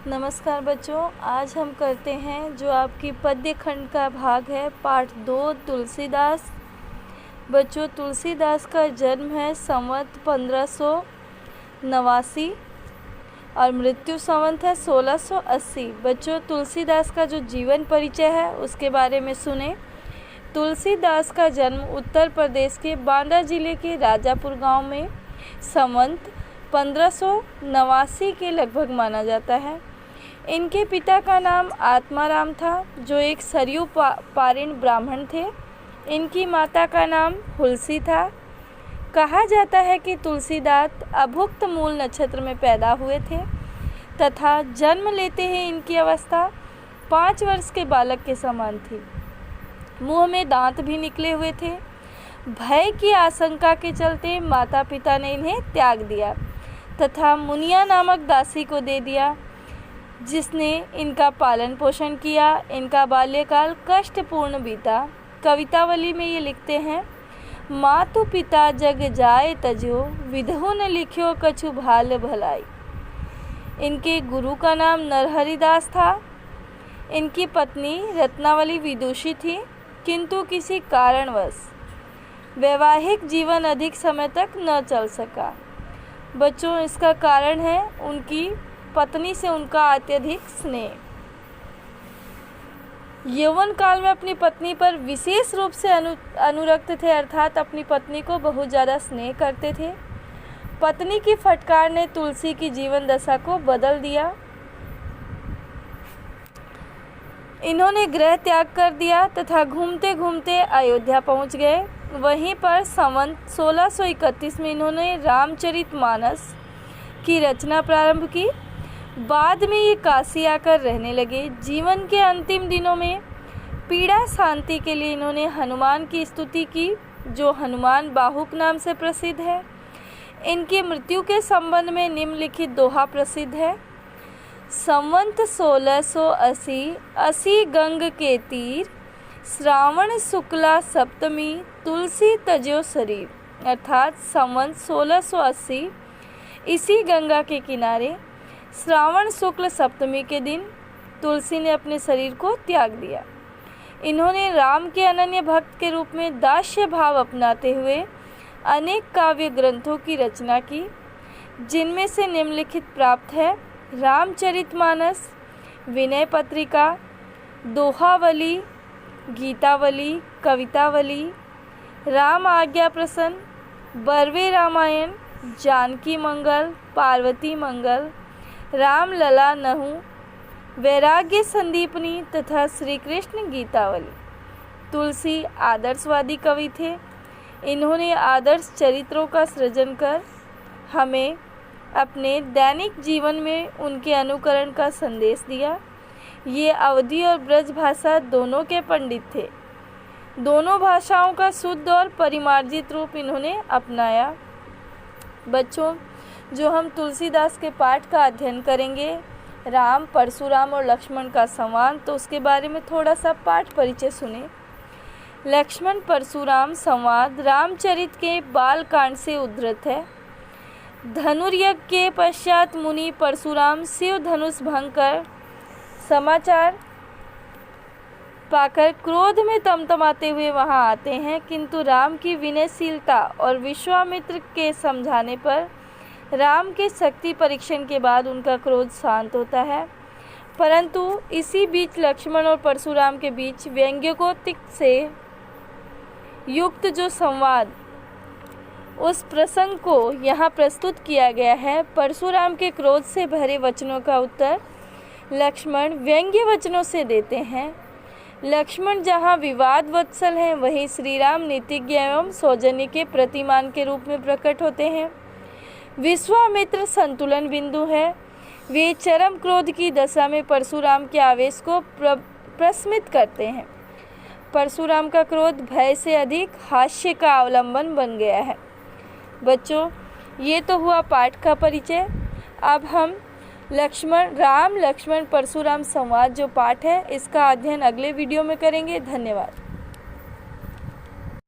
नमस्कार बच्चों, आज हम करते हैं जो आपकी पद्य खंड का भाग है पाठ 2 तुलसीदास। बच्चों, तुलसीदास का जन्म है संवत 1589 और मृत्यु संवत है 1680। बच्चों, तुलसीदास का जो जीवन परिचय है उसके बारे में सुने। तुलसीदास का जन्म उत्तर प्रदेश के बांदा जिले के राजापुर गांव में संवत 1589 के लगभग माना जाता है। इनके पिता का नाम आत्माराम था, जो एक सरयू पारीण ब्राह्मण थे। इनकी माता का नाम हुलसी था। कहा जाता है कि तुलसीदास अभुक्त मूल नक्षत्र में पैदा हुए थे तथा जन्म लेते ही इनकी अवस्था 5 वर्ष के बालक के समान थी। मुंह में दांत भी निकले हुए थे। भय की आशंका के चलते माता पिता ने इन्हें त्याग दिया तथा मुनिया नामक दासी को दे दिया, जिसने इनका पालन पोषण किया। इनका बाल्यकाल कष्टपूर्ण बीता। कवितावली में ये लिखते हैं, मातु पिता जग जाए तजो, विधु न लिख्यो कछु भाल भलाई। इनके गुरु का नाम नरहरिदास था। इनकी पत्नी रत्नावली विदुषी थी, किंतु किसी कारणवश वैवाहिक जीवन अधिक समय तक न चल सका। बच्चों, इसका कारण है उनकी पत्नी से उनका अत्यधिक स्नेह। यौवन काल में अपनी पत्नी पर विशेष रूप से अनुरक्त थे, अर्थात अपनी पत्नी को बहुत ज़्यादा स्नेह करते थे। पत्नी की फटकार ने तुलसी की जीवन दशा को बदल दिया। इन्होंने गृह त्याग कर दिया तथा घूमते घूमते अयोध्या पहुंच गए। वहीं पर संवत 1631 में इन्होंने रामचरितमानस की रचना प्रारंभ की। बाद में ये काशी आकर रहने लगे। जीवन के अंतिम दिनों में पीड़ा शांति के लिए इन्होंने हनुमान की स्तुति की, जो हनुमान बाहुक नाम से प्रसिद्ध है। इनकी मृत्यु के संबंध में निम्नलिखित दोहा प्रसिद्ध है। संवत 1680 असी गंग के तीर, श्रावण शुक्ला सप्तमी, तुलसी तजो शरीर। अर्थात संवत 1680 इसी गंगा के किनारे श्रावण शुक्ल सप्तमी के दिन तुलसी ने अपने शरीर को त्याग दिया। इन्होंने राम के अनन्य भक्त के रूप में दास्य भाव अपनाते हुए अनेक काव्य ग्रंथों की रचना की, जिनमें से निम्नलिखित प्राप्त है: रामचरितमानस, विनय पत्रिका, दोहावली, गीतावली, कवितावली, राम आज्ञा प्रसन्न, बर्वे रामायण, जानकी मंगल, पार्वती मंगल, राम लला नहु, वैराग्य संदीपनी तथा श्री कृष्ण गीतावली। तुलसी आदर्शवादी कवि थे। इन्होंने आदर्श चरित्रों का सृजन कर हमें अपने दैनिक जीवन में उनके अनुकरण का संदेश दिया। ये अवधी और ब्रज भाषा दोनों के पंडित थे। दोनों भाषाओं का शुद्ध और परिमार्जित रूप इन्होंने अपनाया। बच्चों, जो हम तुलसीदास के पाठ का अध्ययन करेंगे, राम, परशुराम और लक्ष्मण का संवाद, तो उसके बारे में थोड़ा सा पाठ परिचय सुने। लक्ष्मण परशुराम संवाद रामचरित के बाल कांड से उद्धृत है। धनुर्यज्ञ के पश्चात मुनि परशुराम शिव धनुष भंग कर समाचार पाकर क्रोध में तमतमाते हुए वहां आते हैं, किंतु राम की विनयशीलता और विश्वामित्र के समझाने पर राम के शक्ति परीक्षण के बाद उनका क्रोध शांत होता है। परंतु इसी बीच लक्ष्मण और परशुराम के बीच व्यंग्योक्ति से युक्त जो संवाद, उस प्रसंग को यहाँ प्रस्तुत किया गया है। परशुराम के क्रोध से भरे वचनों का उत्तर लक्ष्मण व्यंग्य वचनों से देते हैं। लक्ष्मण जहाँ विवाद वत्सल हैं, वहीं श्री राम नीतिज्ञ एवं सौजन्य के प्रतिमान के रूप में प्रकट होते हैं। विश्वामित्र संतुलन बिंदु है। वे चरम क्रोध की दशा में परशुराम के आवेश को प्रशमित करते हैं। परशुराम का क्रोध भय से अधिक हास्य का अवलंबन बन गया है। बच्चों, ये तो हुआ पाठ का परिचय। अब हम राम लक्ष्मण परशुराम संवाद जो पाठ है, इसका अध्ययन अगले वीडियो में करेंगे। धन्यवाद।